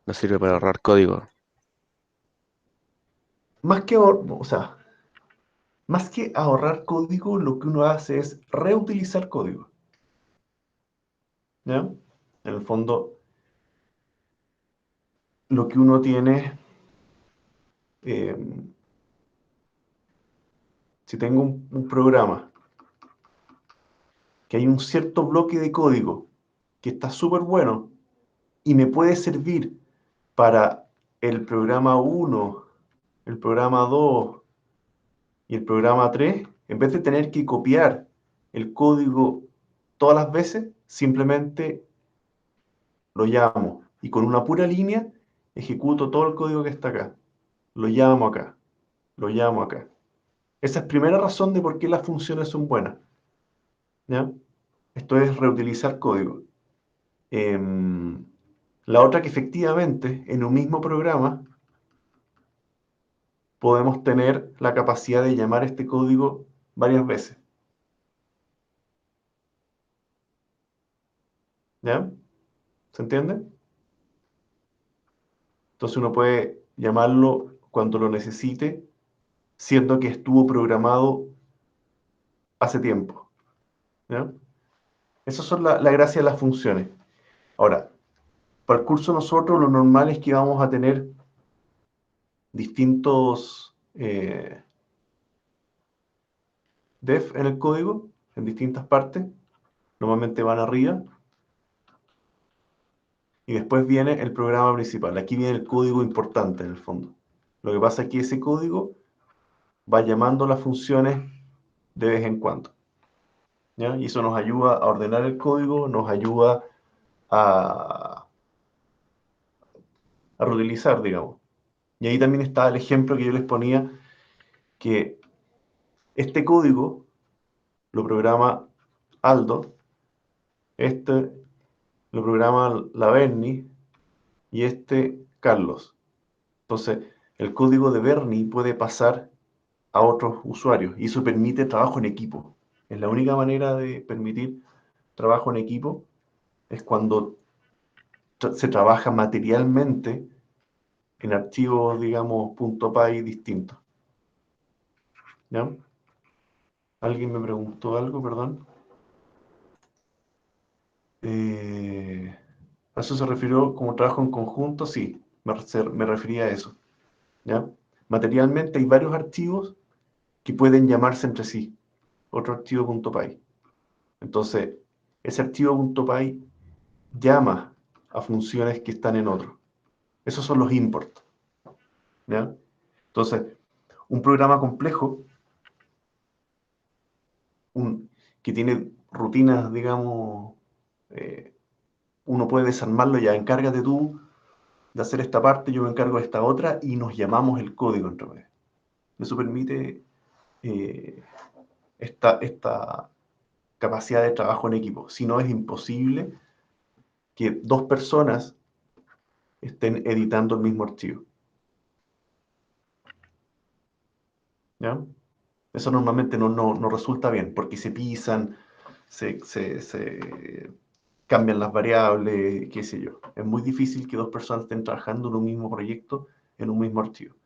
No sirve para Sí. ahorrar código. Más que, o sea, más que ahorrar código, lo que uno hace es reutilizar código. ¿Ya? En el fondo, lo que uno tiene, eh, si tengo un programa que hay un cierto bloque de código que está súper bueno y me puede servir para el programa uno, el programa 2 y el programa 3, en vez de tener que copiar el código todas las veces, simplemente lo llamo y con una pura línea ejecuto todo el código que está acá. Lo llamo acá, lo llamo acá. Esa es primera razón de por qué las funciones son buenas. ¿Ya? Esto es reutilizar código. Em, la otra que efectivamente en un mismo programa podemos tener la capacidad de llamar este código varias veces. ¿Ya? ¿Se entiende? Entonces uno puede llamarlo cuando lo necesite, siendo que estuvo programado hace tiempo. ¿Ya? Esas son la gracia de las funciones. Ahora, para el curso nosotros lo normal es que vamos a tener distintos def en el código, en distintas partes. Normalmente van arriba. Y después viene el programa principal. Aquí viene el código importante en el fondo. Lo que pasa es que ese código va llamando las funciones de vez en cuando. ¿Ya? Y eso nos ayuda a ordenar el código, nos ayuda a, a reutilizar, digamos. Y ahí también está el ejemplo que yo les ponía, que este código lo programa Aldo, este lo programa la y este Carlos. Entonces, el código de Bernie puede pasar a otros usuarios y eso permite trabajo en equipo. Es la única manera de permitir trabajo en equipo es cuando se trabaja materialmente en archivos, digamos, .py distintos. ¿Ya? ¿Alguien me preguntó algo, perdón? Eh, ¿A eso se refirió como trabajo en conjunto? Sí, me refería a eso. ¿Ya? Materialmente hay varios archivos que pueden llamarse entre sí. Otro archivo .py. Entonces, ese archivo .py llama a funciones que están en otro. Esos son los imports. ¿Ya? Entonces, un programa complejo que tiene rutinas, digamos, eh, uno puede desarmarlo ya, encárgate tú de hacer esta parte, yo me encargo de esta otra y nos llamamos el código entre medio. Eso permite eh, esta capacidad de trabajo en equipo. Si no, es imposible que dos personas estén editando el mismo archivo. ¿Ya? Eso normalmente no resulta bien, porque se pisan, se cambian las variables, qué sé yo. Es muy difícil que dos personas estén trabajando en un mismo proyecto, en un mismo archivo.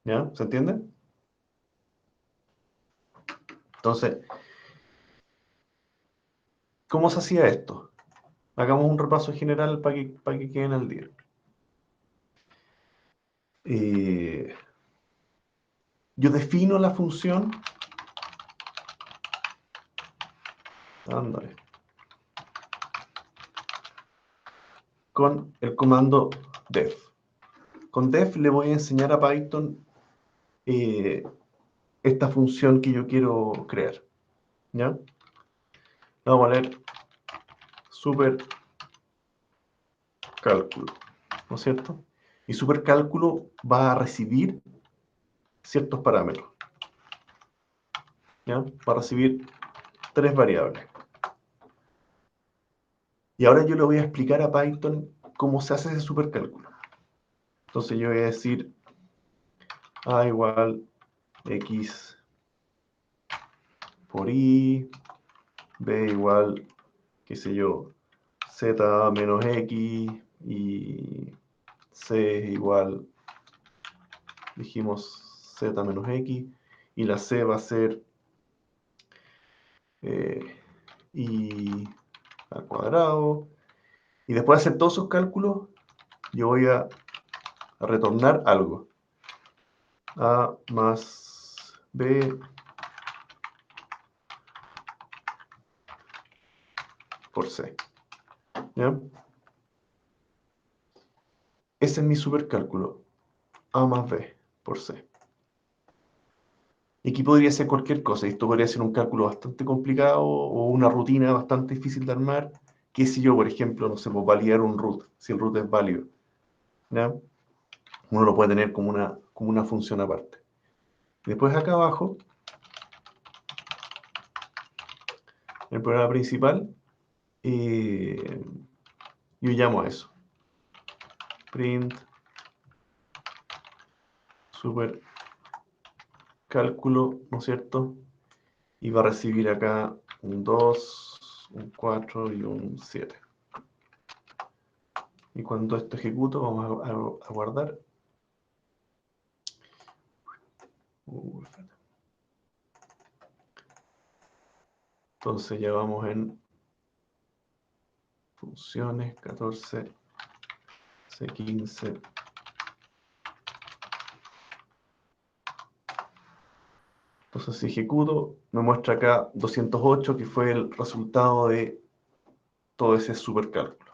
¿Ya? ¿Se entiende? Entonces, ¿cómo se hacía esto? Hagamos un repaso general para que queden al día. Eh, yo defino la función, ándale, con el comando def. Con def le voy a enseñar a Python eh, esta función que yo quiero crear. ¿Ya? Le vamos a poner super cálculo, ¿no es cierto? Y supercálculo va a recibir ciertos parámetros, ¿ya? Va a recibir tres variables. Y ahora yo le voy a explicar a Python cómo se hace ese supercálculo. Entonces yo voy a decir A igual X por Y, B igual, qué sé yo, z menos x y c es igual, dijimos z menos x, y la c va a ser y al cuadrado. Y después de hacer todos esos cálculos, yo voy a retornar algo. A más B por C. ¿Ya? Ese es mi supercálculo. A más B por C. Y aquí podría ser cualquier cosa. Esto podría ser un cálculo bastante complicado o una rutina bastante difícil de armar. Que si yo, por ejemplo, no sé, pues validar un root, si el root es válido. ¿Ya? Uno lo puede tener como una función aparte. Después acá abajo, en el programa principal, yo llamo a eso. Print super cálculo, ¿no es cierto? Y va a recibir acá un 2, un 4 y un 7. Y cuando esto ejecuto, vamos a guardar. Entonces ya vamos en funciones 14, C15. Entonces si ejecuto, me muestra acá 208, que fue el resultado de todo ese supercálculo.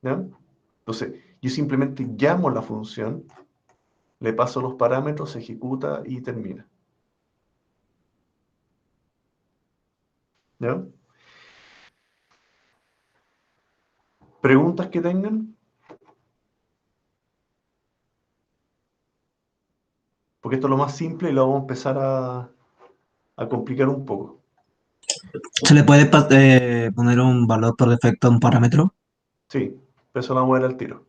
¿Ya? Entonces, yo simplemente llamo la función, le paso los parámetros, se ejecuta y termina. ¿Ya? ¿Preguntas que tengan? Porque esto es lo más simple y lo vamos a empezar a complicar un poco. ¿Se le puede poner un valor por defecto a un parámetro? Sí, eso lo vamos a ver al tiro.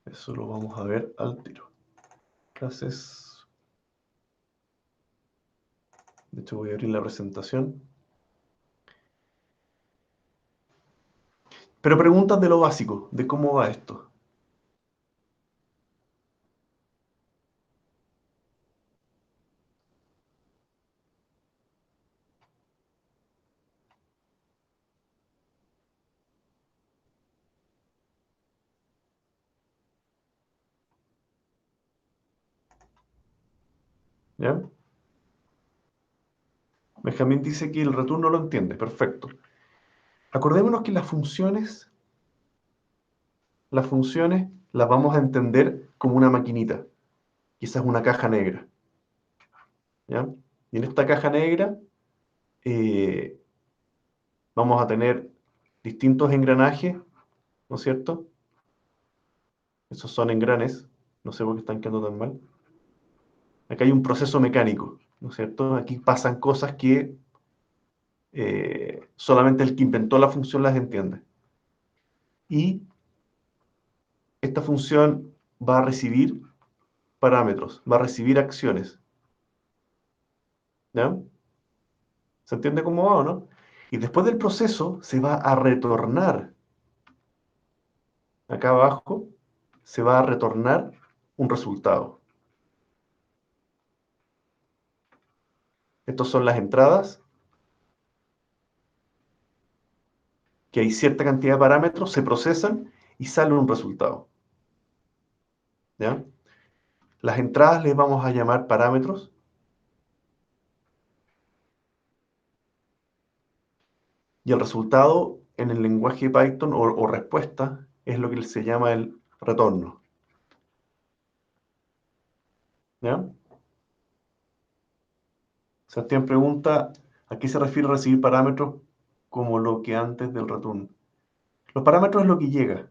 Eso lo vamos a ver al tiro. Clases. De hecho, voy a abrir la presentación. Pero preguntas de lo básico, de cómo va esto. ¿Ya? Benjamín dice que el return no lo entiende. Perfecto. Acordémonos que las funciones las vamos a entender como una maquinita. Y esa es una caja negra. ¿Ya? Y en esta caja negra eh, vamos a tener distintos engranajes, ¿no es cierto? Esos son engranes. No sé por qué están quedando tan mal. Acá hay un proceso mecánico, ¿no es cierto? Aquí pasan cosas que solamente el que inventó la función las entiende. Y esta función va a recibir parámetros, va a recibir acciones. ¿Ya? ¿Se entiende cómo va o no? Y después del proceso se va a retornar, acá abajo, se va a retornar un resultado. Estas son las entradas, que hay cierta cantidad de parámetros, se procesan y sale un resultado. ¿Ya? Las entradas les vamos a llamar parámetros. Y el resultado en el lenguaje Python o respuesta es lo que se llama el retorno. ¿Ya? Sebastián pregunta, ¿a qué se refiere recibir parámetros como lo que antes del return? Los parámetros es lo que llega,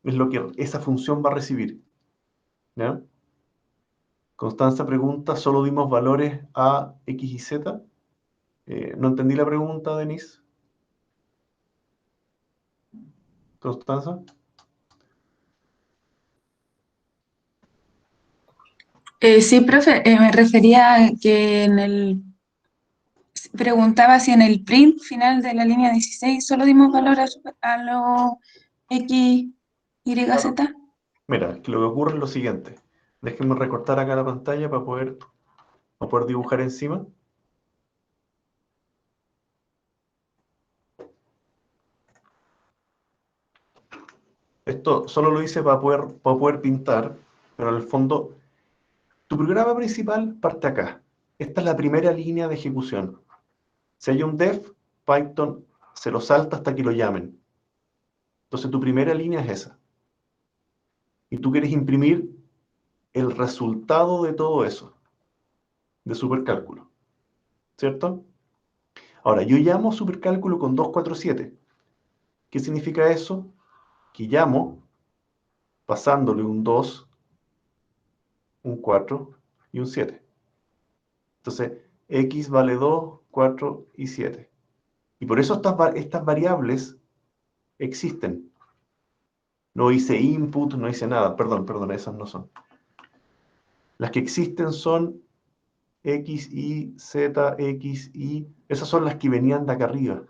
es lo que esa función va a recibir. ¿Ya? Constanza pregunta, ¿solo dimos valores a X y Z? No entendí la pregunta, Denise. Constanza. Sí, profe, me refería a que preguntaba si en el print final de la línea 16 solo dimos valor a lo X, Y, Claro. Z. Mira, que lo que ocurre es lo siguiente. Déjenme recortar acá la pantalla para poder dibujar encima. Esto solo lo hice para poder pintar, pero en el fondo, tu programa principal parte acá. Esta es la primera línea de ejecución. Si hay un def, Python se lo salta hasta que lo llamen. Entonces tu primera línea es esa. Y tú quieres imprimir el resultado de todo eso, de supercálculo. ¿Cierto? Ahora, yo llamo supercálculo con 247. ¿Qué significa eso? Que llamo pasándole un 2, un 4 y un 7. Entonces, x vale 2, 4 y 7. Y por eso estas variables existen. No hice input, no hice nada. Perdón, esas no son. Las que existen son X, Y, Z, X, Y. Esas son las que venían de acá arriba.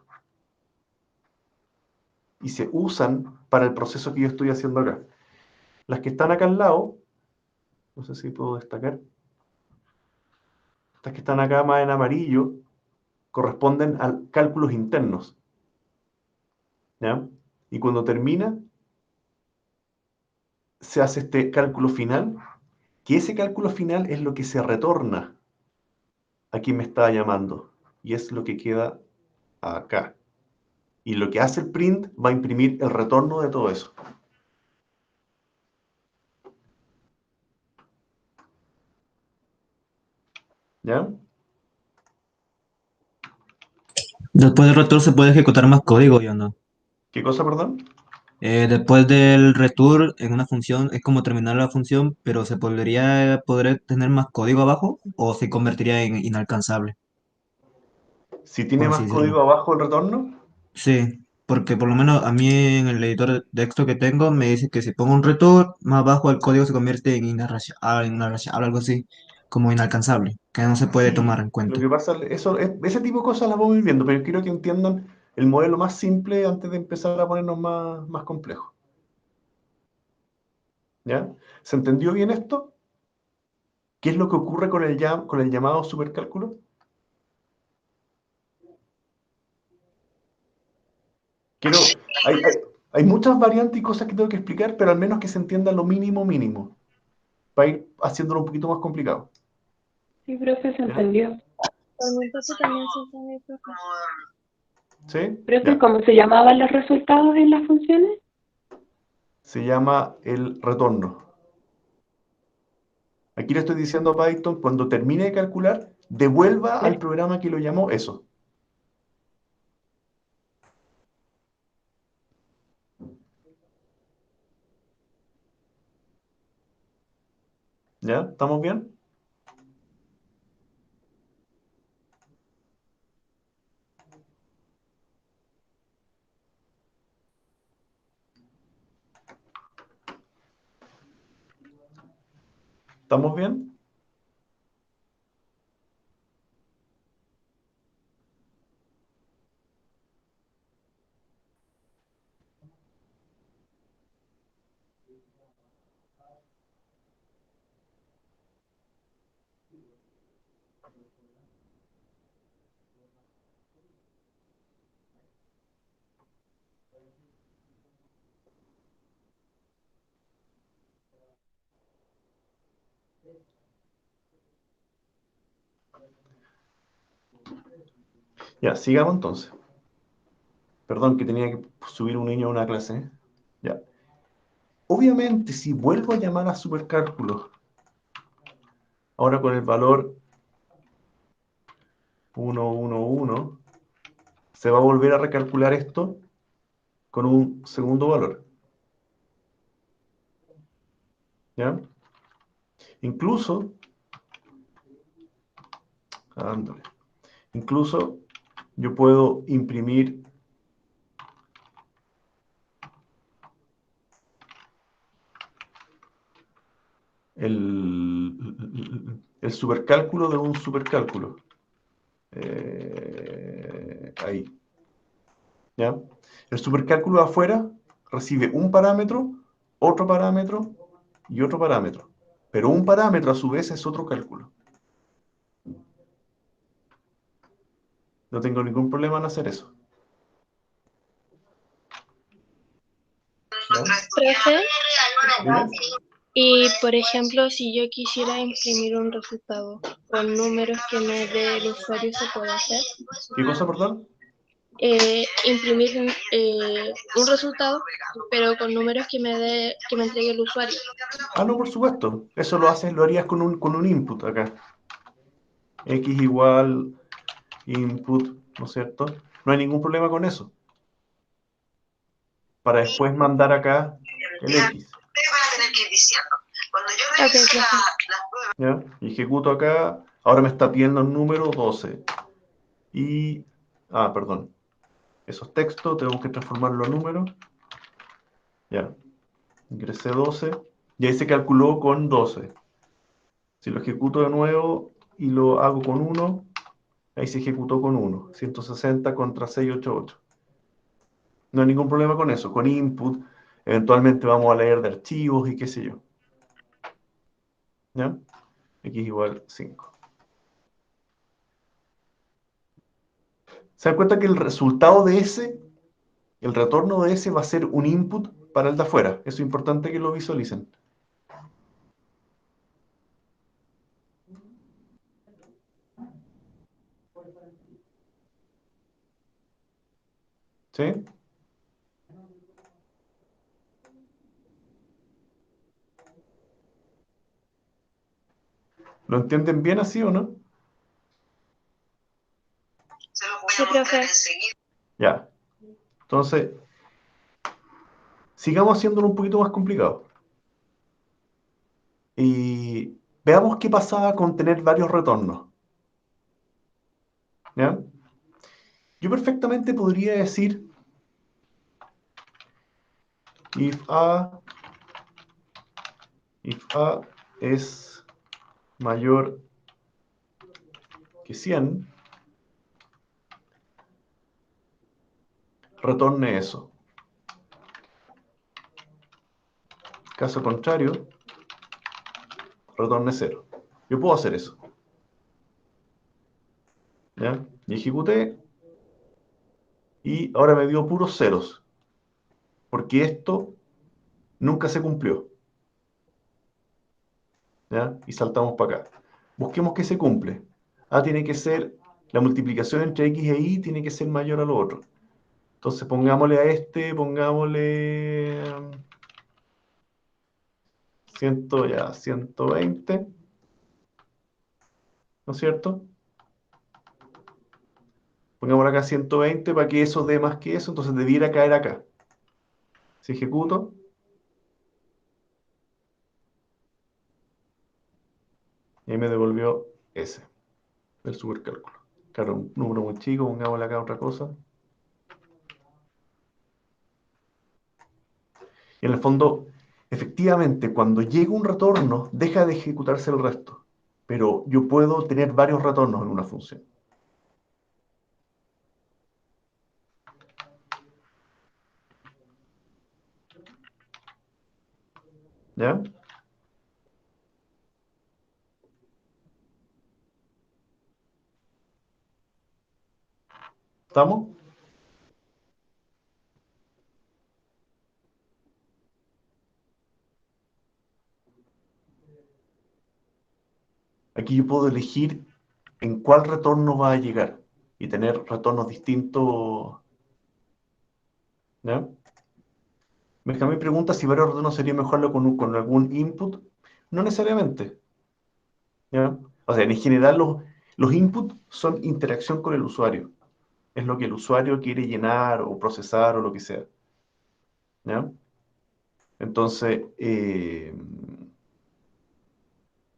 Y se usan para el proceso que yo estoy haciendo acá. Las que están acá al lado, no sé si puedo destacar, estas que están acá más en amarillo, corresponden a cálculos internos. ¿Ya? Y cuando termina, se hace este cálculo final, que ese cálculo final es lo que se retorna a quien me está llamando. Y es lo que queda acá. Y lo que hace el print va a imprimir el retorno de todo eso. ¿Ya? Después del return se puede ejecutar más código, ¿ya no? ¿Qué cosa, perdón? Después del return en una función es como terminar la función, pero se podría tener más código abajo o se convertiría en inalcanzable, Si por tiene así más decirlo. código abajo el retorno, Sí, porque por lo menos a mí en el editor de texto que tengo me dice que si pongo un return, más abajo el código se convierte en inarraciable, algo así, como inalcanzable, que no se puede sí. tomar en Lo cuenta. que pasa, ese tipo de cosas las vamos a ir viendo, pero quiero que entiendan el modelo más simple antes de empezar a ponernos más complejos. ¿Ya? ¿Se entendió bien esto? ¿Qué es lo que ocurre con el llamado supercálculo? Quiero, hay muchas variantes y cosas que tengo que explicar, pero al menos que se entienda lo mínimo mínimo, para ir haciéndolo un poquito más complicado. Sí, profe, se ¿Ya? entendió. Por mi parte también se sabe, profe. ¿Sí? Profe, Ya. ¿cómo se llamaban los resultados en las funciones? Se llama el retorno. Aquí le estoy diciendo a Python, cuando termine de calcular, devuelva al Me- programa que lo llamó eso. ¿Ya? ¿Estamos bien? ¿Estamos bien? Ya, sigamos entonces. Perdón que tenía que subir un niño a una clase. ¿Eh? Ya. Obviamente, si vuelvo a llamar a supercálculo, ahora con el valor 111, se va a volver a recalcular esto con un segundo valor. ¿Ya? Incluso, ándale, incluso yo puedo imprimir el supercálculo de un supercálculo. Ahí. ¿Ya? El supercálculo de afuera recibe un parámetro, otro parámetro y otro parámetro. Pero un parámetro a su vez es otro cálculo. No tengo ningún problema en hacer eso. ¿Ya? Profe, ¿Dime? y por ejemplo, si yo quisiera imprimir un resultado con números que me dé el usuario, ¿se puede hacer? ¿Qué cosa, perdón? Imprimir un resultado, pero con números que me entregue el usuario. Ah, no, por supuesto. Eso lo harías con un input acá. X igual input, ¿no es cierto? No hay ningún problema con eso. Para después mandar acá el X. Ok, profe. ¿Ya? Y ejecuto acá. Ahora me está pidiendo el número 12. Y... Ah, perdón. Eso es texto, tengo que transformarlo a número. Ya. Ingresé 12. Y ahí se calculó con 12. Si lo ejecuto de nuevo y lo hago con 1, ahí se ejecutó con 1. 160 contra 688. No hay ningún problema con eso. Con input, eventualmente vamos a leer de archivos y qué sé yo. ¿Ya? X igual 5. ¿Se dan cuenta que el resultado de ese, el retorno de ese va a ser un input para el de afuera? Eso es importante que lo visualicen. ¿Sí? ¿Lo entienden bien así o no? Sí, profe. Ya. Entonces, sigamos haciéndolo un poquito más complicado. Y veamos qué pasaba con tener varios retornos. ¿Ya? Yo perfectamente podría decir if A es mayor que 100, retorne eso. Caso contrario, retorne 0. Yo puedo hacer eso. ¿Ya? Y ejecuté. Y ahora me dio puros ceros. Porque esto nunca se cumplió. ¿Ya? Y saltamos para acá. Busquemos qué se cumple. A tiene que ser, la multiplicación entre X e Y tiene que ser mayor a lo otro. Entonces pongámosle a este, pongámosle 120, ¿no es cierto? Pongámosle acá 120 para que eso dé más que eso, entonces debiera caer acá. Si ejecuto, y ahí me devolvió ese, el supercálculo. Claro, un número muy chico, pongámosle acá otra cosa. Y en el fondo, efectivamente, cuando llega un retorno, deja de ejecutarse el resto. Pero yo puedo tener varios retornos en una función. ¿Ya? ¿Estamos? Aquí yo puedo elegir en cuál retorno va a llegar y tener retornos distintos. ¿Ya? Benjamín pregunta si varios retornos sería mejorarlo con algún input. No necesariamente. ¿Ya? O sea, en general los inputs son interacción con el usuario. Es lo que el usuario quiere llenar o procesar o lo que sea. ¿Ya? Entonces,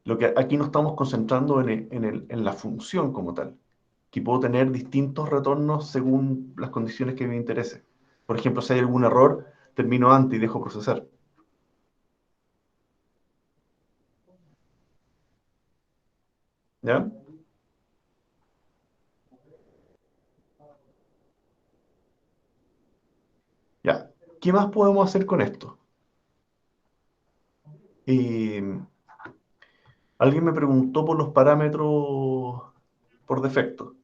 lo que aquí nos estamos concentrando en la función como tal, que puedo tener distintos retornos según las condiciones que me interese. Por ejemplo, si hay algún error, termino antes y dejo procesar. ¿Ya? Ya. ¿Qué más podemos hacer con esto? Alguien me preguntó por los parámetros por defecto.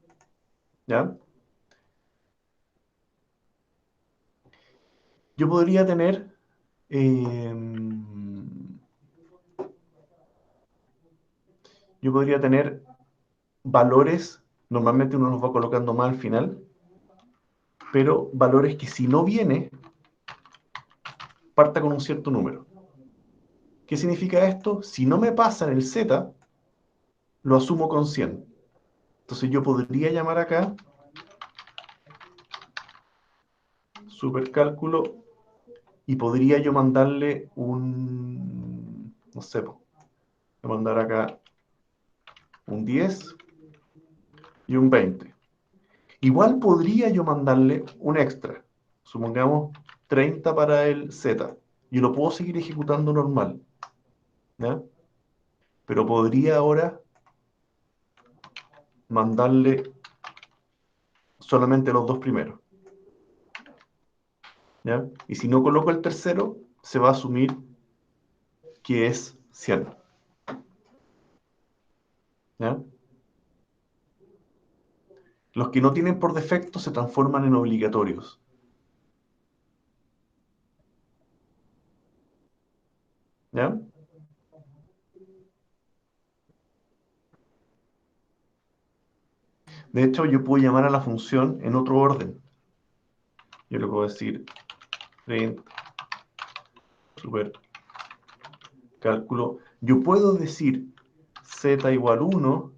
¿Ya? Yo podría tener... yo podría tener valores, normalmente uno los va colocando más al final, pero valores que si no viene, parta con un cierto número. ¿Qué significa esto? Si no me pasa en el Z, lo asumo con 100. Entonces yo podría llamar acá supercálculo y podría yo mandarle un, no sé, voy a mandar acá un 10 y un 20. Igual podría yo mandarle un extra, supongamos 30 para el Z, y lo puedo seguir ejecutando normal, ¿ya? Pero podría ahora mandarle solamente los dos primeros, ¿ya? Y si no coloco el tercero, se va a asumir que es 100, ¿ya? Los que no tienen por defecto se transforman en obligatorios, ¿ya? De hecho, yo puedo llamar a la función en otro orden. Yo le puedo decir print super cálculo. Yo puedo decir z igual 1,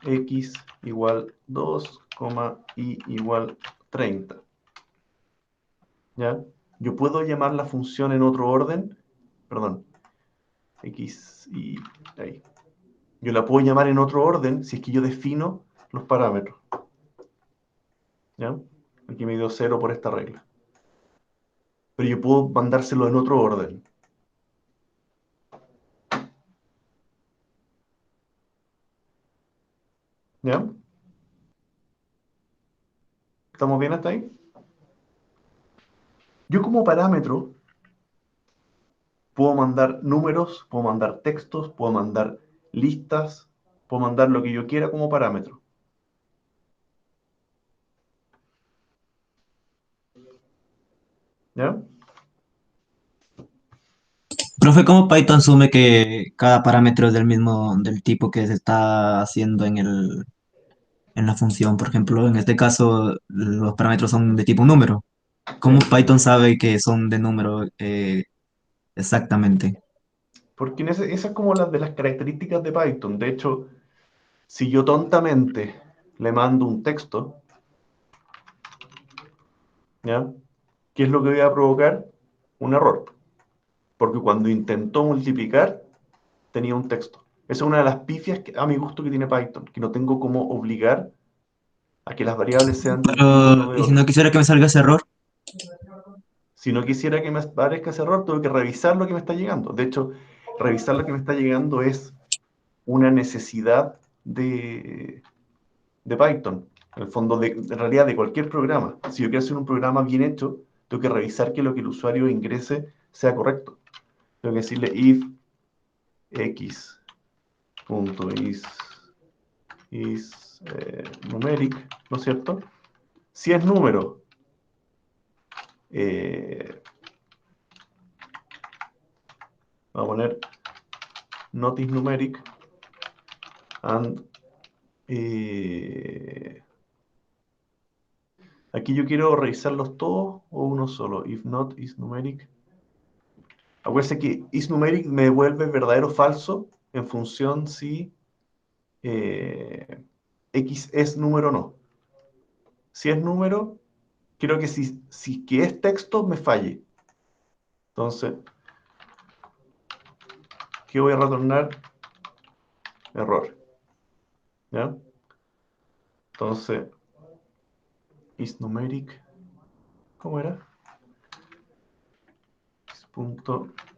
x igual 2, y igual 30. ¿Ya? Yo puedo llamar la función en otro orden. Perdón. X y ahí. Yo la puedo llamar en otro orden si es que yo defino los parámetros. ¿Ya? Aquí me dio 0 por esta regla. Pero yo puedo mandárselo en otro orden. ¿Ya? ¿Estamos bien hasta ahí? Yo como parámetro puedo mandar números, puedo mandar textos, puedo mandar listas, puedo mandar lo que yo quiera como parámetro. ¿Ya? Profe, ¿cómo Python asume que cada parámetro es del tipo que se está haciendo en la función? Por ejemplo, en este caso, los parámetros son de tipo número. ¿Cómo Sí. Python sabe que son de número exactamente? Porque esa es como las de las características de Python. De hecho, si yo tontamente le mando un texto, ¿ya? ¿Qué es lo que voy a provocar? Un error. Porque cuando intentó multiplicar, tenía un texto. Esa es una de las pifias a mi gusto que tiene Python, que no tengo cómo obligar a que las variables sean de un tipo y no Pero, de ¿y si no otro. quisiera que me salga ese error? Si no quisiera que me aparezca ese error, tengo que revisar lo que me está llegando. De hecho, revisar lo que me está llegando es una necesidad de Python. En el fondo, en realidad, de cualquier programa. Si yo quiero hacer un programa bien hecho, tengo que revisar que lo que el usuario ingrese sea correcto. Tengo que decirle if x.is numeric, ¿no es cierto? Si es número, vamos a poner not is numeric and aquí yo quiero revisarlos todos o uno solo. If not is numeric. Acuérdense que is numeric me devuelve verdadero o falso en función si x es número o no. Si es número, quiero que si que es texto me falle. Entonces, ¿qué voy a retornar? Error. ¿Ya? Entonces, is numeric. ¿Cómo era?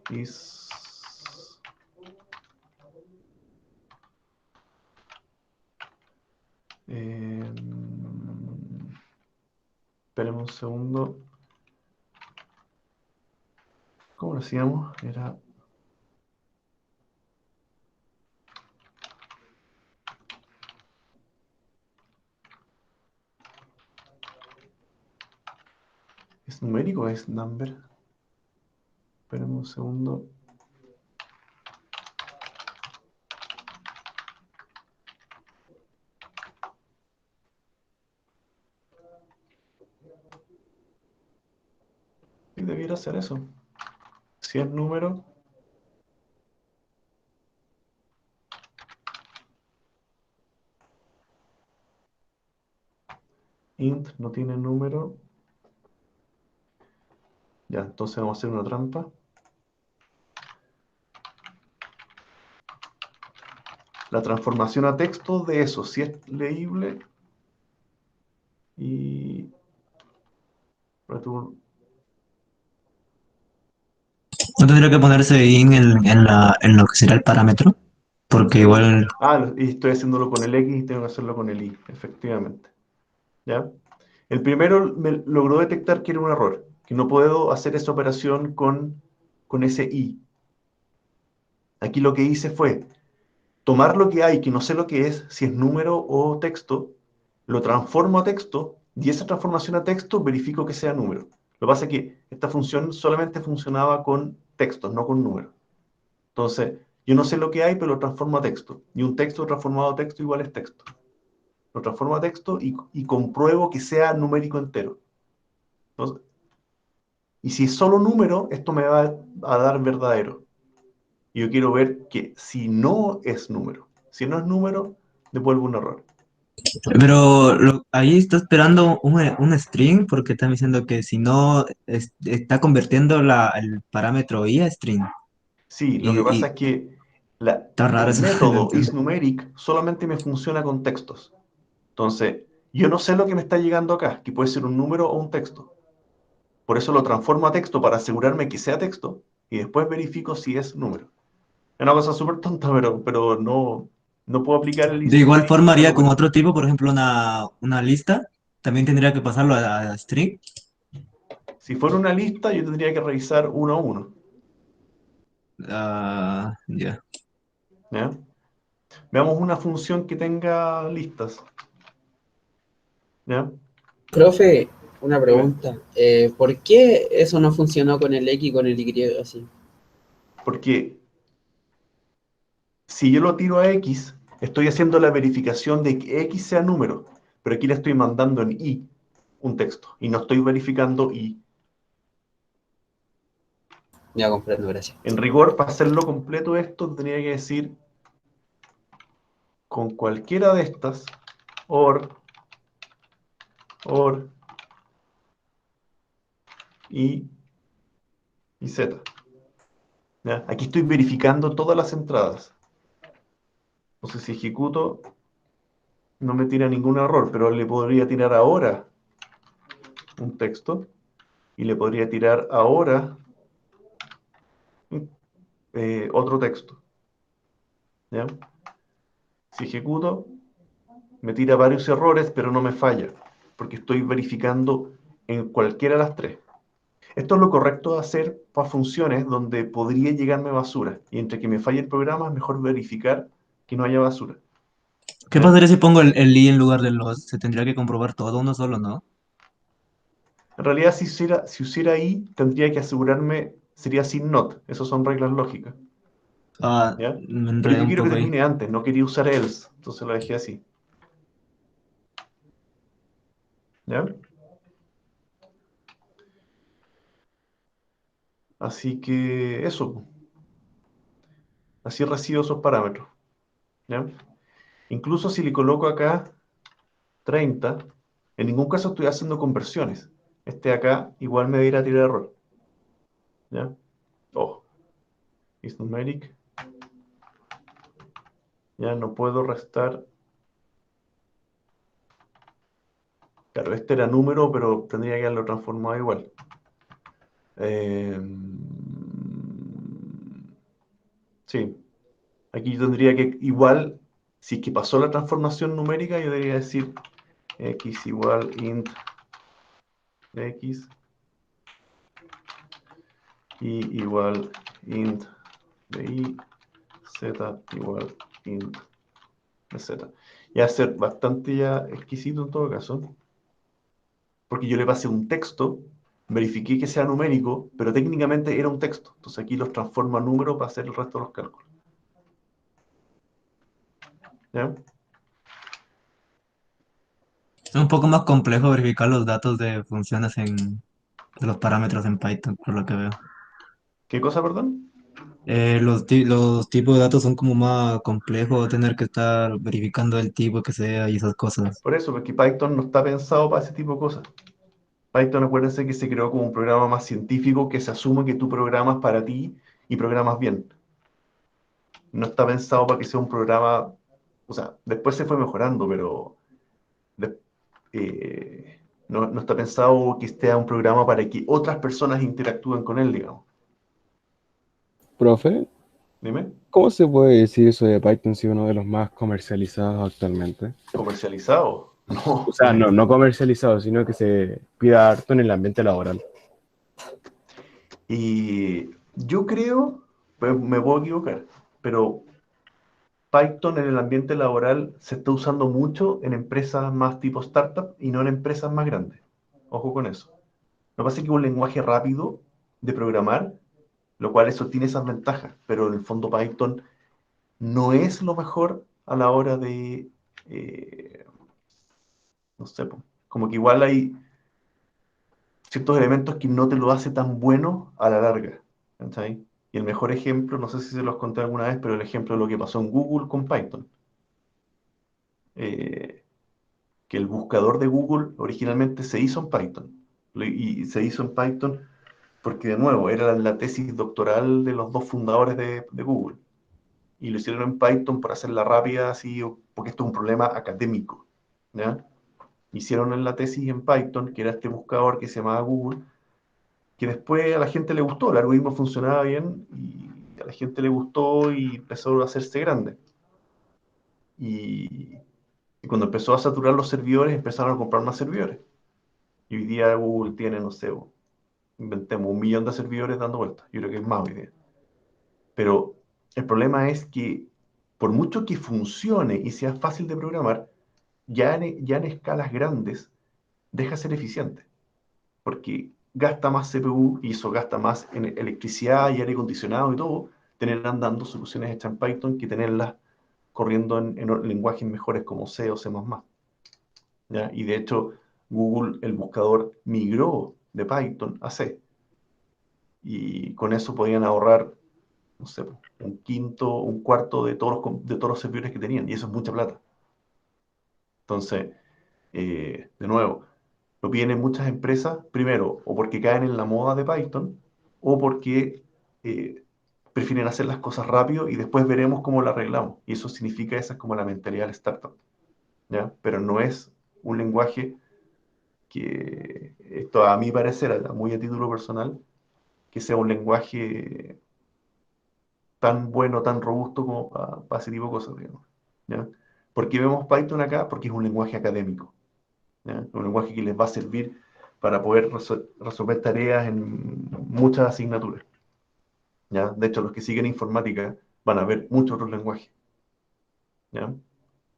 Is Espérame un segundo. ¿Cómo lo hacíamos? Era... ¿Es numérico o es number? Espérame un segundo. Sí, debiera ser eso. Si es número, int no tiene número. Ya, entonces vamos a hacer una trampa. La transformación a texto de eso, si es leíble, y return. ¿No tendría que ponerse en lo que será el parámetro? Porque igual, Y estoy haciéndolo con el X y tengo que hacerlo con el Y, efectivamente. ¿Ya? El primero me logró detectar que era un error, que no puedo hacer esa operación con ese Y. Aquí lo que hice fue tomar lo que hay, que no sé lo que es, si es número o texto, lo transformo a texto, y esa transformación a texto verifico que sea número. Lo que pasa es que esta función solamente funcionaba con textos, no con números. Entonces, yo no sé lo que hay, pero lo transformo a texto. Y un texto transformado a texto igual es texto. Lo transformo a texto y compruebo que sea numérico entero. Entonces, y si es solo número, esto me va a dar verdadero. Y yo quiero ver que si no es número, si no es número, devuelvo un error. pero ahí está esperando un string porque está diciendo que si no está convirtiendo el parámetro i a string. Sí, lo que pasa Y es que está raro el eso, no método entiendo. isNumeric solamente me funciona con textos. Entonces, yo no sé lo que me está llegando acá, que puede ser un número o un texto. Por eso lo transformo a texto para asegurarme que sea texto y después verifico si es número. Es una cosa súper tonta, pero no puedo aplicar el De igual isNumeric forma a haría con numérico. otro tipo, por ejemplo, una lista. También tendría que pasarlo a string. Si fuera una lista, yo tendría que revisar uno a uno. Ah, ya. ¿Ya? Veamos una función que tenga listas. ¿Ya? Profe, una Dime. pregunta. ¿Por qué eso no funcionó con el X y con el Y así? Porque si yo lo tiro a X, estoy haciendo la verificación de que X sea número, pero aquí le estoy mandando en Y un texto y no estoy verificando Y. Ya comprendo, gracias. En rigor, para hacerlo completo esto, tendría que decir con cualquiera de estas, or, y Z. ¿Ya? Aquí estoy verificando todas las entradas. Entonces, si ejecuto, no me tira ningún error, pero le podría tirar ahora un texto y le podría tirar ahora otro texto. ¿Ya? Si ejecuto, me tira varios errores, pero no me falla, porque estoy verificando en cualquiera de las tres. Esto es lo correcto de hacer para funciones donde podría llegarme basura. Y entre que me falle el programa, es mejor verificar que no haya basura. ¿Qué ¿Ya? pasaría si pongo el i en lugar de los? Se tendría que comprobar todo uno solo, ¿no? En realidad, si hiciera ahí, tendría que asegurarme, sería sin not. Esas son reglas lógicas. Ah, ¿Ya? me Pero enredé yo un quiero que poco ahí. termine antes, no quería usar else, entonces lo dejé así. ¿Ya? Así que eso, así recibo esos parámetros. ¿Ya? Incluso si le coloco acá 30, en ningún caso estoy haciendo conversiones. Este de acá igual me dirá tirar error. ¿Ya? Oh, is numeric. Ya no puedo restar. Claro, este era número, pero tendría que haberlo transformado igual. Eh, sí, aquí tendría que igual si es que pasó la transformación numérica, yo debería decir x igual int x y igual int de y, z igual int de z. Y va a ser bastante ya exquisito en todo caso, porque yo le pasé un texto, verifiqué que sea numérico, pero técnicamente era un texto. Entonces aquí los transformo a números para hacer el resto de los cálculos. ¿Ya? Es un poco más complejo verificar los datos de funciones de los parámetros en Python, por lo que veo. ¿Qué cosa, perdón? Los tipos de datos son como más complejos, tener que estar verificando el tipo que sea y esas cosas. Por eso, porque Python no está pensado para ese tipo de cosas. Python, acuérdense que se creó como un programa más científico que se asume que tú programas para ti y programas bien. No está pensado para que sea un programa, o sea, después se fue mejorando, pero de- no está pensado que esté un programa para que otras personas interactúen con él, digamos. Profe, Dime, ¿cómo se puede decir eso de Python si uno de los más comercializados actualmente? ¿comercializado? O No, sea, no comercializado, sino que se pida harto en el ambiente laboral. Y yo creo, pues me puedo equivocar, pero Python en el ambiente laboral se está usando mucho en empresas más tipo startup y no en empresas más grandes. Ojo con eso. Lo que pasa es que es un lenguaje rápido de programar, lo cual eso tiene esas ventajas, pero en el fondo Python no es lo mejor a la hora de, no sé, po, como que igual hay ciertos elementos que no te lo hace tan bueno a la larga. ¿Cachai? Y el mejor ejemplo, no sé si se los conté alguna vez, pero el ejemplo de lo que pasó en Google con Python. Eh, que el buscador de Google originalmente se hizo en Python. Y se hizo en Python porque, de nuevo, era la tesis doctoral de los dos fundadores de Google. Y lo hicieron en Python por hacerla rápida, así, porque esto es un problema académico. ¿Ya? Hicieron en la tesis en Python, que era este buscador que se llamaba Google, que después a la gente le gustó, el algoritmo funcionaba bien y a la gente le gustó y empezó a hacerse grande. Y, y cuando empezó a saturar los servidores, empezaron a comprar más servidores. Y hoy día Google tiene, no sé, inventemos 1 millón de servidores dando vueltas. Yo creo que es más hoy día. Pero el problema es que por mucho que funcione y sea fácil de programar, ya en escalas grandes deja de ser eficiente. Porque gasta más CPU y eso gasta más en electricidad y aire acondicionado y todo, tener andando soluciones hechas en Python que tenerlas corriendo en lenguajes mejores como C o C++. ¿Ya? Y de hecho, Google, el buscador, migró de Python a C. Y con eso podían ahorrar, no sé, un quinto, un cuarto de todos los servidores que tenían. Y eso es mucha plata. Entonces, de nuevo, lo piden muchas empresas, primero, o porque caen en la moda de Python, o porque eh, prefieren hacer las cosas rápido y después veremos cómo lo arreglamos. Y eso significa, esa es como la mentalidad del startup. ¿Ya? Pero no es un lenguaje que, esto a mi parecer, muy a título personal, que sea un lenguaje tan bueno, tan robusto como para ese tipo de cosas, digamos. ¿Ya? ¿Por qué vemos Python acá? Porque es un lenguaje académico. ¿Ya? Un lenguaje que les va a servir para poder resolver tareas en muchas asignaturas. ¿Ya? De hecho, los que siguen informática van a ver muchos otros lenguajes. ¿Ya?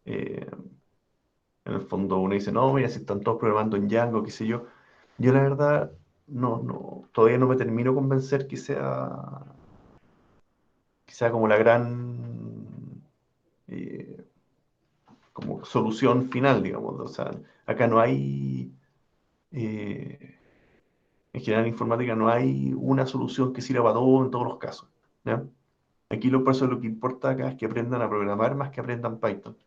Eh, en el fondo uno dice, no, mira, si están todos programando en Django, qué sé yo. Yo la verdad, todavía no me termino de convencer que sea como la gran eh, como solución final, digamos. O sea, acá no hay, eh, en general en informática no hay una solución que sirva para todo en todos los casos. ¿Ya? Aquí por eso lo que importa acá es que aprendan a programar más que aprendan Python.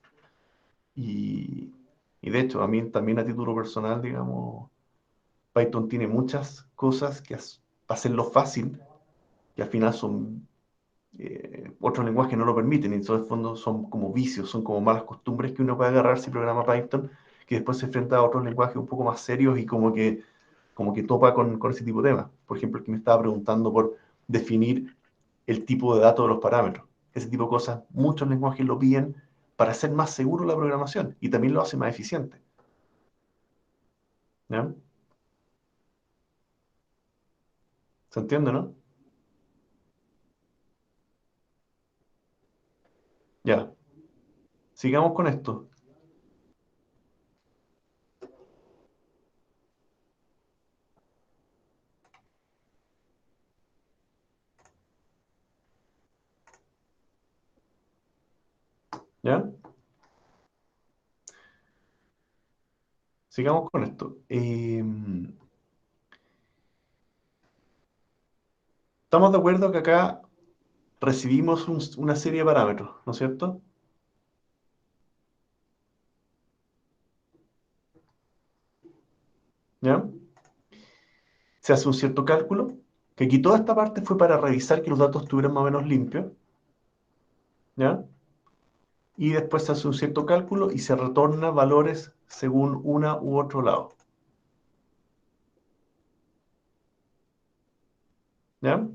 Y, y de hecho, a mí también a título personal, digamos, Python tiene muchas cosas que para hacerlo fácil, que al final son otros lenguajes no lo permiten, y en el fondo son como vicios, son como malas costumbres que uno puede agarrar si programa Python, que después se enfrenta a otros lenguajes un poco más serios y como que topa con ese tipo de temas. Por ejemplo, el que me estaba preguntando por definir el tipo de datos de los parámetros. Ese tipo de cosas, muchos lenguajes lo piden, para hacer más seguro la programación y también lo hace más eficiente. ¿Ya? ¿Se entiende, no? Ya. Sigamos con esto. ¿Ya? Sigamos con esto. Estamos de acuerdo que acá recibimos una serie de parámetros, ¿no es cierto? ¿Ya? Se hace un cierto cálculo, que aquí toda esta parte fue para revisar que los datos estuvieran más o menos limpios, ¿ya? Y después se hace un cierto cálculo y se retorna valores según una u otro lado. ¿Ya?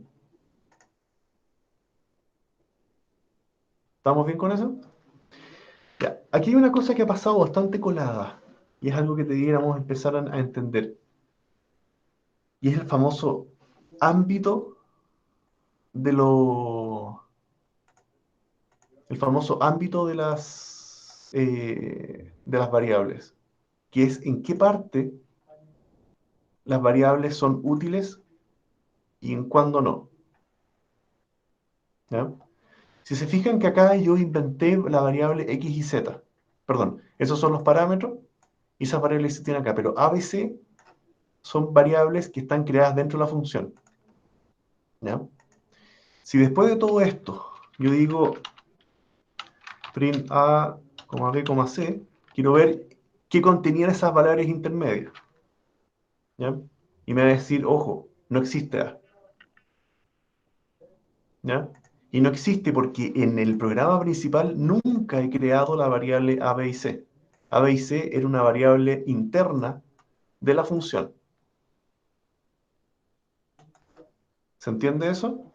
¿Estamos bien con eso? Ya. Aquí hay una cosa que ha pasado bastante colada, y es algo que debiéramos empezar a entender. Y es el famoso ámbito el famoso ámbito de las variables, que es en qué parte las variables son útiles y en cuándo no. ¿Ya? Si se fijan que acá yo inventé la variable x y z, perdón, esos son los parámetros y esas variables se tienen acá, pero a, b, c son variables que están creadas dentro de la función. ¿Ya? Si después de todo esto yo digo print a, b, c, quiero ver qué contenían esas variables intermedias. ¿Ya? Y me va a decir, ojo, no existe a. ¿Ya? Y no existe porque en el programa principal nunca he creado la variable a, b y c. A, b y c era una variable interna de la función. ¿Se entiende eso?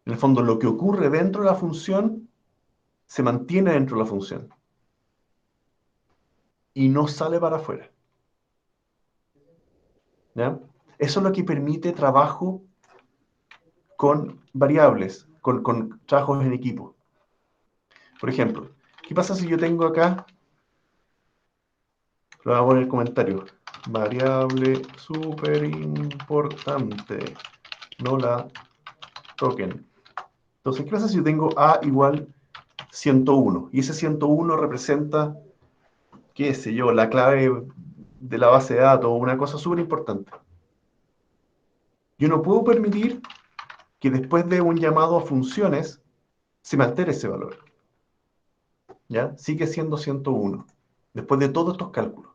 En el fondo, lo que ocurre dentro de la función se mantiene dentro de la función y no sale para afuera. ¿Ya? Eso es lo que permite trabajo con variables, con trabajos en equipo. Por ejemplo, ¿qué pasa si yo tengo acá, lo hago en el comentario, variable súper importante, no la toquen? Entonces, ¿qué pasa si yo tengo a igual 101? Y ese 101 representa, qué sé yo, la clave de la base de datos, una cosa súper importante. Yo no puedo permitir que después de un llamado a funciones se me altere ese valor. ¿Ya? Sigue siendo 101, después de todos estos cálculos.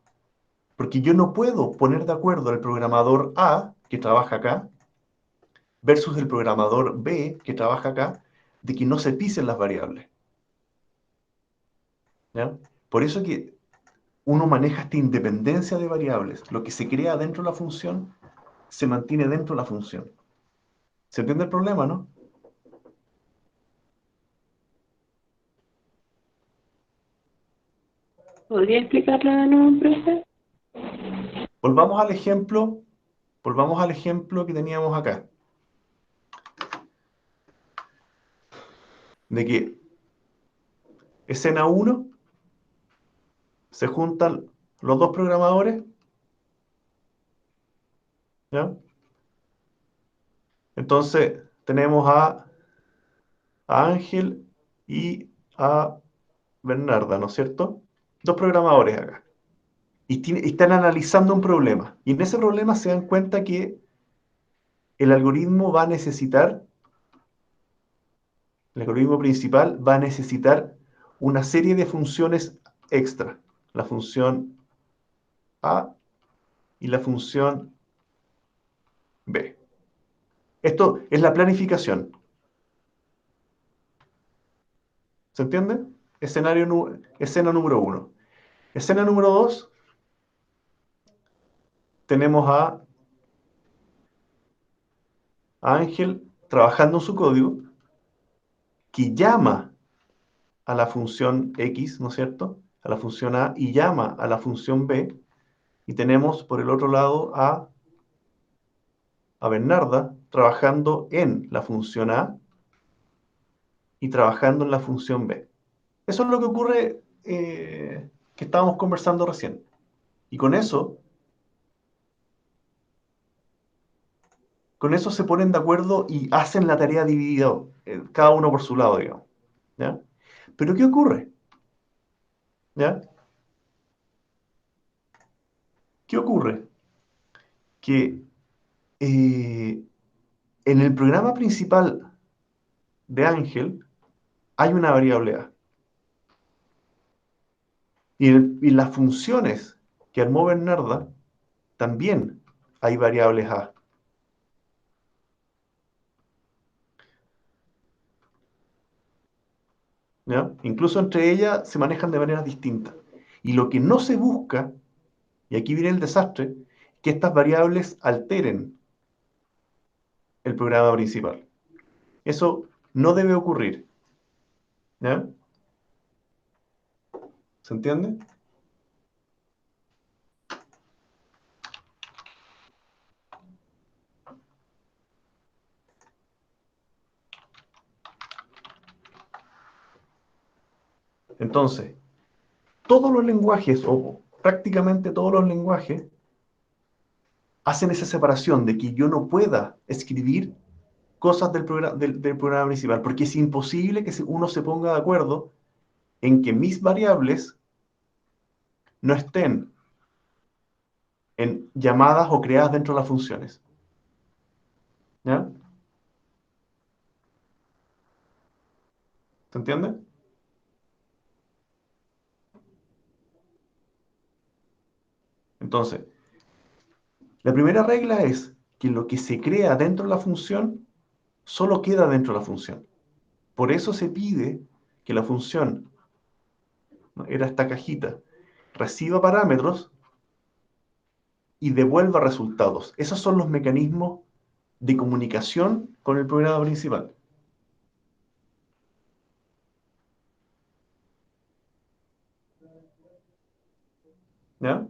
Porque yo no puedo poner de acuerdo al programador A, que trabaja acá, versus el programador B, que trabaja acá, de que no se pisen las variables. ¿Ya? Por eso que uno maneja esta independencia de variables. Lo que se crea dentro de la función se mantiene dentro de la función. ¿Se entiende el problema, no? ¿Podría explicarlo de nuevo, profe? Volvamos volvamos al ejemplo que teníamos acá. De que escena 1 se juntan los dos programadores, ¿ya? Entonces tenemos a Ángel y a Bernarda, ¿no es cierto? Dos programadores acá. Y están analizando un problema. Y en ese problema se dan cuenta que el algoritmo va a necesitar, el algoritmo principal va a necesitar una serie de funciones extra. La función A y la función B. Esto es la planificación. ¿Se entiende? Escena número 1. Escena número 2, tenemos a Ángel trabajando en su código, que llama a la función X, ¿no es cierto? A la función A y llama a la función B. Y tenemos por el otro lado a Bernarda trabajando en la función A y trabajando en la función B. Eso es lo que ocurre que estábamos conversando recién. Y con eso se ponen de acuerdo y hacen la tarea dividida, cada uno por su lado, digamos. ¿Ya? Pero ¿qué ocurre? ¿Ya? ¿Qué ocurre? Que en el programa principal de Ángel hay una variable A. Y en las funciones que armó Bernarda también hay variables A. ¿Ya? Incluso entre ellas se manejan de maneras distintas. Y lo que no se busca, y aquí viene el desastre, que estas variables alteren el programa principal. Eso no debe ocurrir. ¿Ya? ¿Se entiende? Entonces, todos los lenguajes, o prácticamente todos los lenguajes, hacen esa separación de que yo no pueda escribir cosas del programa principal, porque es imposible que uno se ponga de acuerdo en que mis variables no estén en llamadas o creadas dentro de las funciones. ¿Ya? ¿Se entiende? Entonces, la primera regla es que lo que se crea dentro de la función solo queda dentro de la función. Por eso se pide que la función, ¿no?, era esta cajita, reciba parámetros y devuelva resultados. Esos son los mecanismos de comunicación con el programa principal. ¿Ya?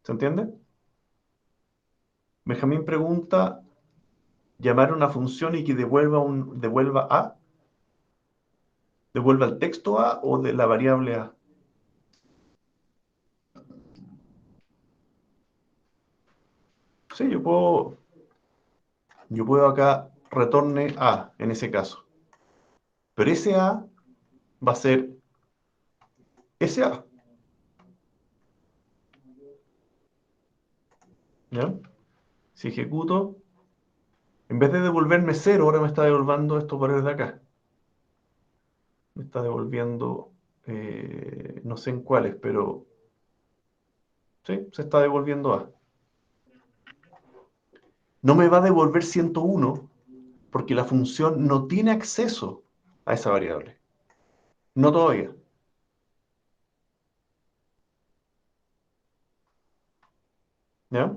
¿Se entiende? Benjamín pregunta, llamar una función y que devuelva A, devuelva el texto A o de la variable A. Sí, yo puedo acá retorne A en ese caso. Pero ese A va a ser ese A. ¿Ya? Si ejecuto, en vez de devolverme 0, ahora me está devolviendo estos valores de acá. Me está devolviendo, no sé en cuáles, pero sí, se está devolviendo A. No me va a devolver 101 porque la función no tiene acceso a esa variable. No todavía. ¿Ya?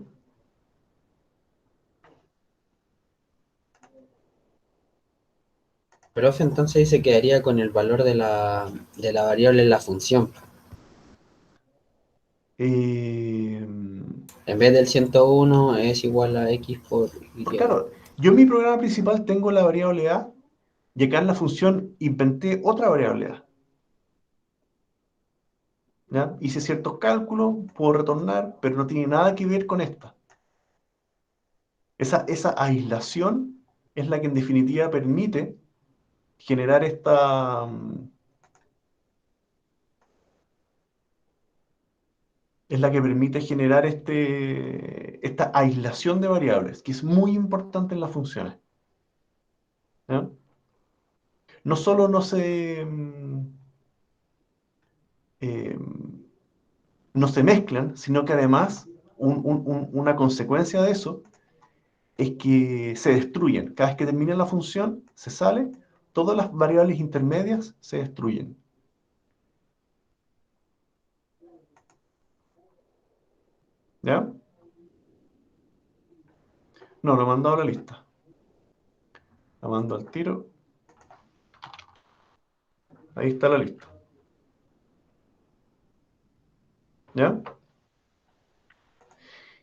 Profe, entonces se quedaría con el valor de la variable en la función. Eh, En vez del 101 es igual a x por y. pues claro, yo en mi programa principal tengo la variable A y acá en la función inventé otra variable A. ¿Ya? Hice ciertos cálculos, puedo retornar, pero no tiene nada que ver con esta. Esa aislación es la que en definitiva permite generar es la que permite generar esta aislación de variables, que es muy importante en las funciones. ¿Ya? No solo eh, no se mezclan, sino que además una consecuencia de eso es que se destruyen. Cada vez que termina la función, se sale, todas las variables intermedias se destruyen. ¿Ya? No, lo he mandado a la lista. La mando al tiro. Ahí está la lista. ¿Ya?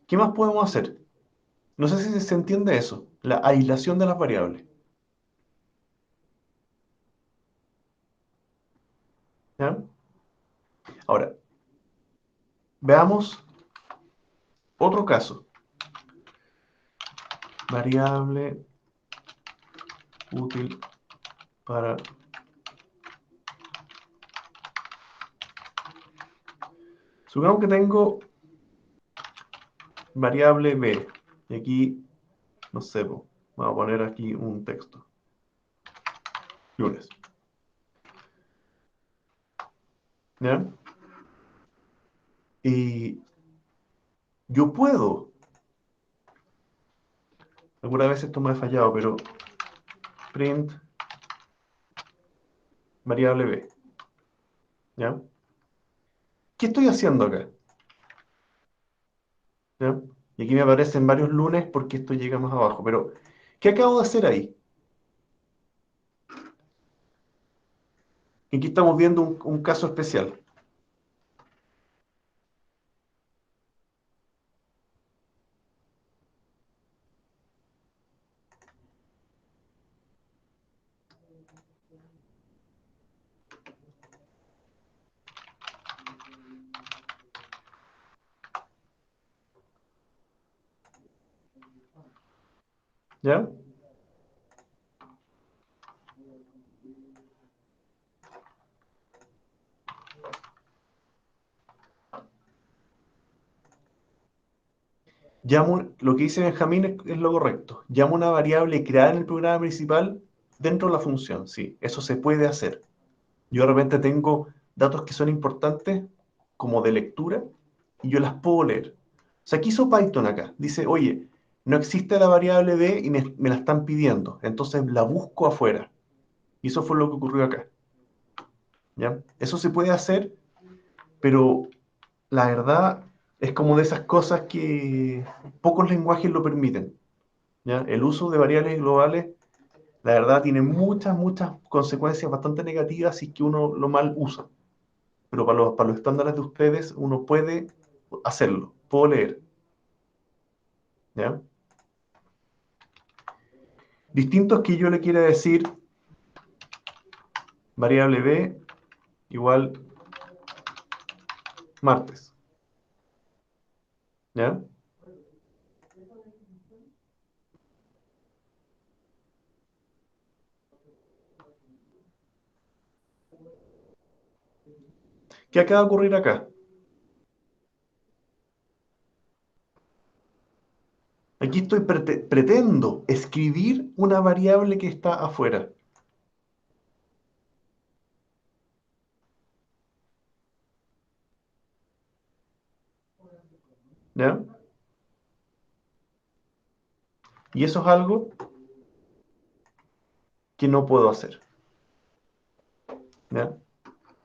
¿Qué más podemos hacer? No sé si se entiende eso. La aislación de las variables. ¿Ya? Ahora, veamos otro caso. Variable útil para... Supongamos que tengo variable b. Y aquí, no sé, vamos a poner aquí un texto. Lunes. ¿Ya? Y yo puedo, algunas veces esto me ha fallado, pero print variable b. ¿Ya? ¿Qué estoy haciendo acá? ¿Ya? Y aquí me aparecen varios lunes porque esto llega más abajo. Pero, ¿qué acabo de hacer ahí? Aquí estamos viendo un caso especial. ¿Ya? Lo que dice Benjamín es lo correcto. Llamo una variable creada en el programa principal dentro de la función. Sí, eso se puede hacer. Yo de repente tengo datos que son importantes, como de lectura, y yo las puedo leer. O sea, ¿qué hizo Python acá? Dice, oye, no existe la variable b y me la están pidiendo, entonces la busco afuera. Y eso fue lo que ocurrió acá. ¿Ya? Eso se puede hacer, pero la verdad es como de esas cosas que pocos lenguajes lo permiten. ¿Ya? El uso de variables globales, la verdad, tiene muchas, muchas consecuencias bastante negativas si es que uno lo mal usa. Pero para los estándares de ustedes, uno puede hacerlo, puedo leer. ¿Ya? Distinto es que yo le quiera decir variable b igual martes. ¿Ya? ¿Qué acaba de ocurrir acá? Aquí pretendo escribir una variable que está afuera. ¿Ya? Y eso es algo que no puedo hacer. ¿Ya?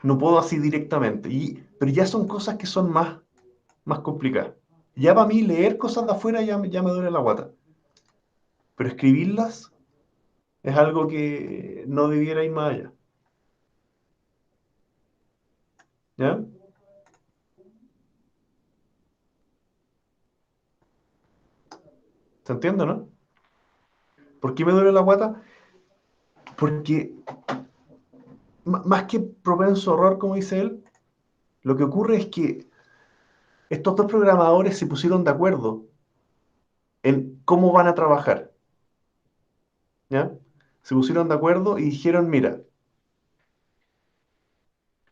No puedo así directamente. Pero ya son cosas que son más complicadas. Ya para mí leer cosas de afuera ya me duele la guata. Pero escribirlas es algo que no debiera ir más allá. ¿Ya? ¿Se entiende, no? ¿Por qué me duele la guata? Porque más que propenso a error, como dice él, lo que ocurre es que estos dos programadores se pusieron de acuerdo en cómo van a trabajar. ¿Ya? Se pusieron de acuerdo y dijeron, mira,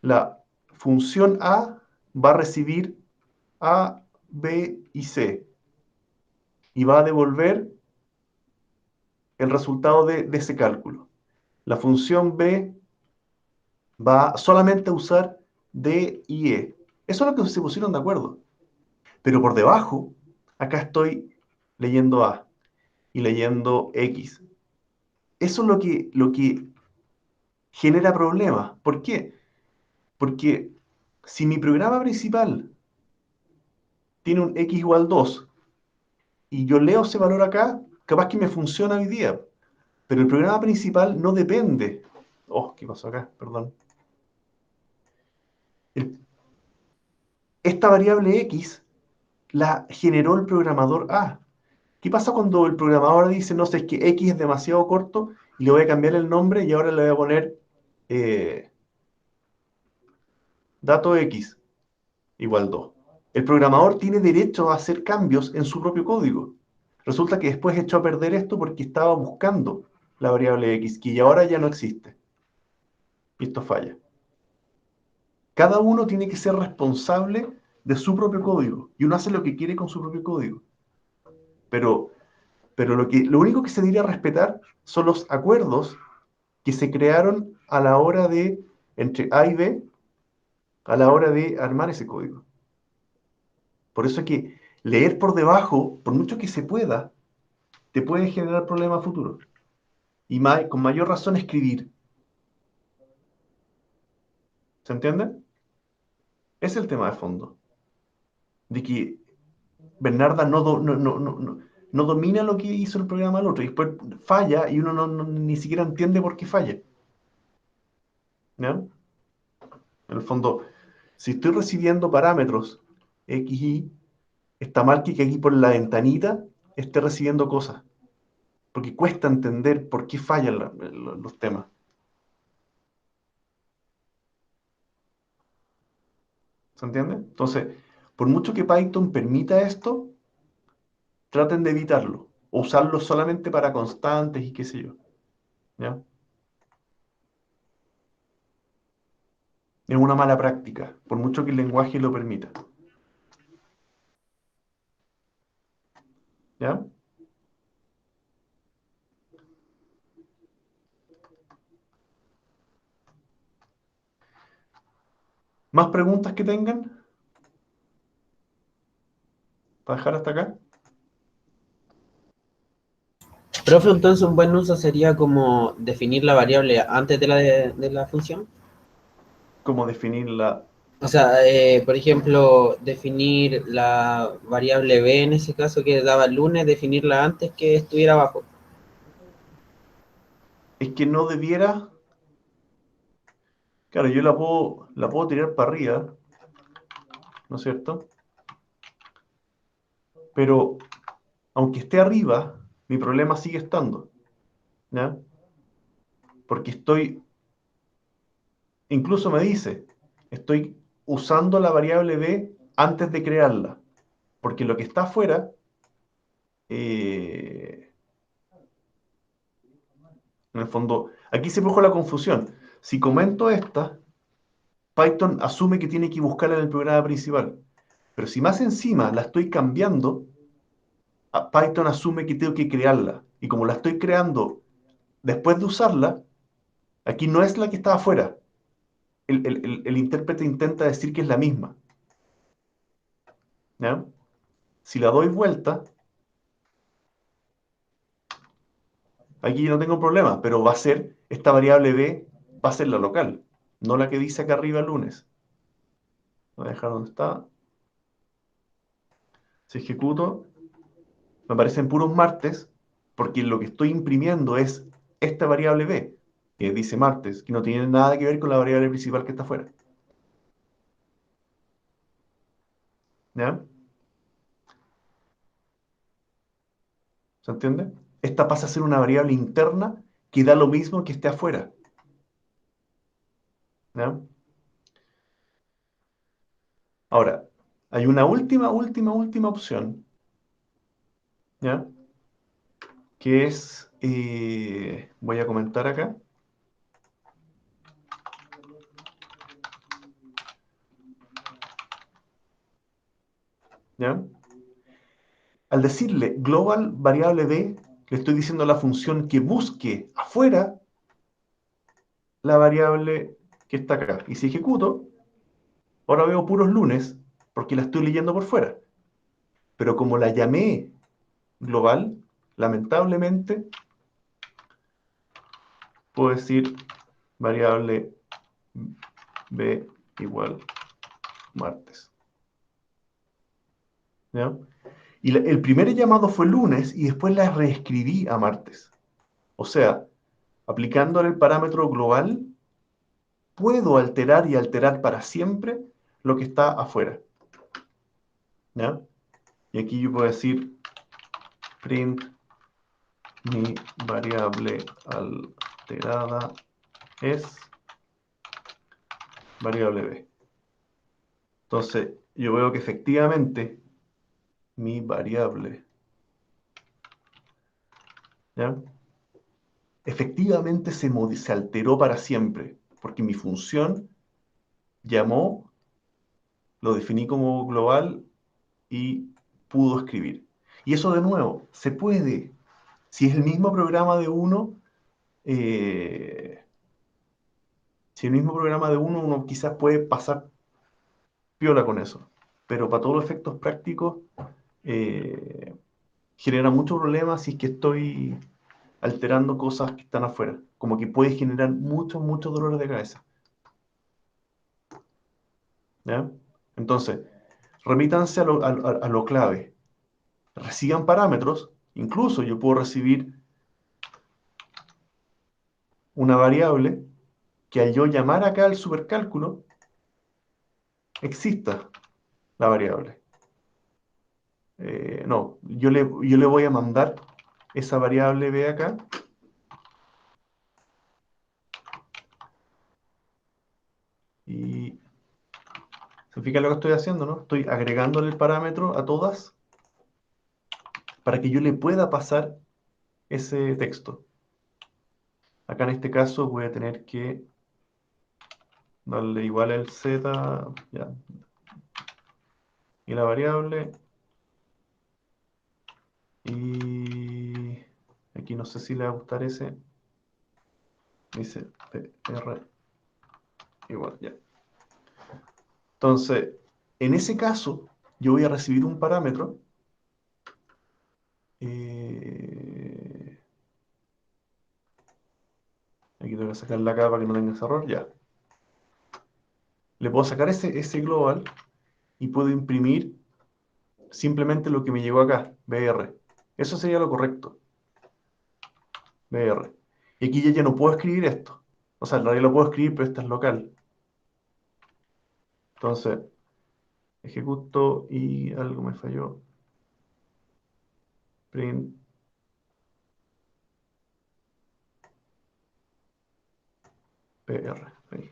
la función A va a recibir A, B y C y va a devolver el resultado de ese cálculo. La función B va solamente a usar D y E. Eso es lo que se pusieron de acuerdo. Pero por debajo, acá estoy leyendo A y leyendo X. Eso es lo que genera problemas. ¿Por qué? Porque si mi programa principal tiene un X igual 2 y yo leo ese valor acá, capaz que me funciona hoy día, pero el programa principal no depende. Oh, ¿qué pasó acá? Perdón. El- esta variable X la generó el programador A. ¿Qué pasa cuando el programador dice, no sé, es que X es demasiado corto y le voy a cambiar el nombre y ahora le voy a poner eh, dato X igual 2? El programador tiene derecho a hacer cambios en su propio código. Resulta que después echó a perder esto porque estaba buscando la variable X, que ahora ya no existe. Y esto falla. Cada uno tiene que ser responsable de su propio código. Y uno hace lo que quiere con su propio código. Pero, lo único que se debería respetar son los acuerdos que se crearon a la hora de, entre A y B, a la hora de armar ese código. Por eso es que leer por debajo, por mucho que se pueda, te puede generar problemas futuros. Y con mayor razón escribir. ¿Se entiende? Ese es el tema de fondo. De que Bernarda no domina lo que hizo el programa al otro. Y después falla y uno ni siquiera entiende por qué falla. ¿Ya? En el fondo, si estoy recibiendo parámetros X, Y, está mal que aquí por la ventanita esté recibiendo cosas. Porque cuesta entender por qué fallan los temas. ¿Se entiende? Entonces, por mucho que Python permita esto, traten de evitarlo. O usarlo solamente para constantes y qué sé yo. ¿Ya? Es una mala práctica, por mucho que el lenguaje lo permita. ¿Ya? ¿Más preguntas que tengan? ¿Para dejar hasta acá? Profe, entonces un buen uso sería como definir la variable antes de la función. ¿Cómo definirla? O sea, por ejemplo, definir la variable b en ese caso que daba el lunes, definirla antes que estuviera abajo. Es que no debiera... Claro, yo la puedo tirar para arriba, ¿no es cierto? Pero aunque esté arriba, mi problema sigue estando. ¿Ya? Porque incluso me dice, estoy usando la variable b antes de crearla. Porque lo que está afuera, en el fondo, aquí se produjo la confusión. Si comento esta, Python asume que tiene que buscarla en el programa principal. Pero si más encima la estoy cambiando, Python asume que tengo que crearla. Y como la estoy creando después de usarla, aquí no es la que está afuera. El intérprete intenta decir que es la misma. ¿Ya? Si la doy vuelta, aquí no tengo problema, pero va a ser, esta variable b va a ser la local, no la que dice acá arriba lunes. Voy a dejar donde está. Si ejecuto, me aparecen puros martes, porque lo que estoy imprimiendo es esta variable b, que dice martes, que no tiene nada que ver con la variable principal que está afuera. ¿Ya? ¿Se entiende? Esta pasa a ser una variable interna que da lo mismo que esté afuera. ¿Ya? Ahora, hay una última opción, ¿ya? Que es, voy a comentar acá, ¿ya? Al decirle global variable b, le estoy diciendo a la función que busque afuera la variable que está acá. Y si ejecuto, ahora veo puros lunes, porque la estoy leyendo por fuera. Pero como la llamé global, lamentablemente, puedo decir variable b igual martes. ¿Ya? Y el primer llamado fue lunes y después la reescribí a martes. O sea, aplicándole el parámetro global, puedo alterar y alterar para siempre lo que está afuera. ¿Ya? Y aquí yo puedo decir print mi variable alterada es variable b. Entonces, yo veo que efectivamente mi variable, ¿ya? Efectivamente se alteró para siempre, porque mi función llamó, lo definí como global y pudo escribir. Y eso de nuevo, se puede. Si es el mismo programa de uno, si el mismo programa de uno quizás puede pasar piola con eso. Pero para todos los efectos prácticos, eh, genera mucho problema si es que estoy alterando cosas que están afuera. Como que puede generar muchos dolores de cabeza. ¿Ya? Entonces, remítanse a lo clave. Reciban parámetros. Incluso yo puedo recibir una variable que al yo llamar acá al supercálculo, exista la variable. No, yo le voy a mandar esa variable b acá. Y se fija lo que estoy haciendo, ¿no? Estoy agregándole el parámetro a todas para que yo le pueda pasar ese texto. Acá en este caso voy a tener que darle igual al z, ya, y la variable, y aquí no sé si le va a gustar ese, dice pr igual, ya. Entonces, en ese caso, yo voy a recibir un parámetro, aquí tengo que sacar la capa para que no tenga ese error, ya. Le puedo sacar ese global y puedo imprimir simplemente lo que me llegó acá, br. Eso sería lo correcto, br. Y aquí ya no puedo escribir esto. O sea, en realidad lo puedo escribir, pero esta es local. Entonces, ejecuto y algo me falló. Print PR. Ahí.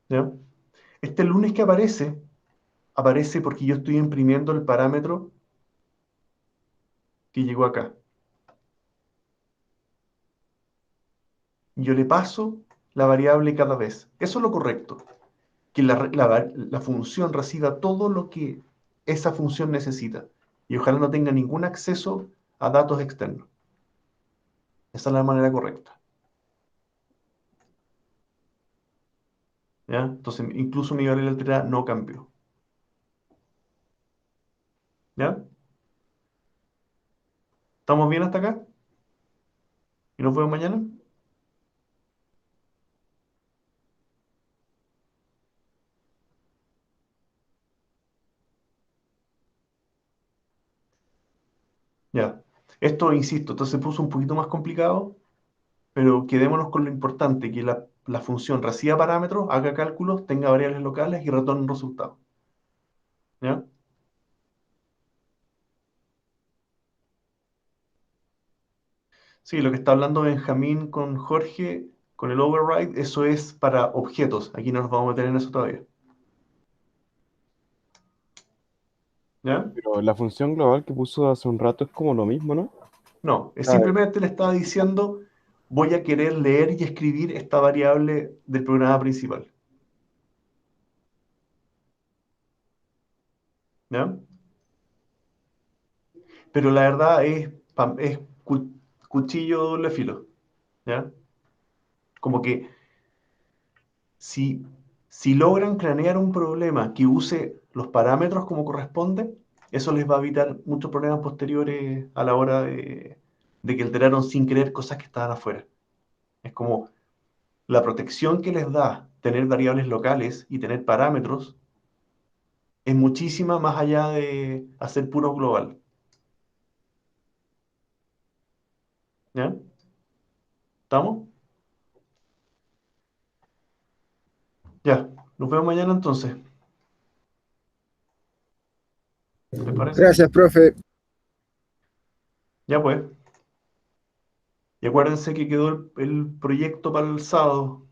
¿Ya? Este lunes que aparece porque yo estoy imprimiendo el parámetro que llegó acá. Yo le paso la variable cada vez. Eso es lo correcto. Que la función reciba todo lo que esa función necesita. Y ojalá no tenga ningún acceso a datos externos. Esa es la manera correcta. ¿Ya? Entonces, incluso mi variable alterada no cambió. ¿Ya? ¿Estamos bien hasta acá? ¿Y nos vemos mañana? Ya. Esto, insisto, entonces se puso un poquito más complicado, pero quedémonos con lo importante, que la función reciba parámetros, haga cálculos, tenga variables locales y retorne un resultado. ¿Ya? Sí, lo que está hablando Benjamín con Jorge, con el override, eso es para objetos. Aquí no nos vamos a meter en eso todavía. ¿Ya? Pero la función global que puso hace un rato es como lo mismo, ¿no? No, es Ah, simplemente le estaba diciendo, voy a querer leer y escribir esta variable del programa principal. ¿Ya? Pero la verdad es cuchillo doble filo. ¿Ya? Como que si logran cranear un problema que use los parámetros como corresponde, eso les va a evitar muchos problemas posteriores a la hora de que alteraron sin querer cosas que estaban afuera. Es como la protección que les da tener variables locales y tener parámetros es muchísima más allá de hacer puro global. ¿Ya? ¿Estamos? Ya, nos vemos mañana entonces. ¿Les parece? Gracias, profe. Ya pues. Y acuérdense que quedó el proyecto para el sábado.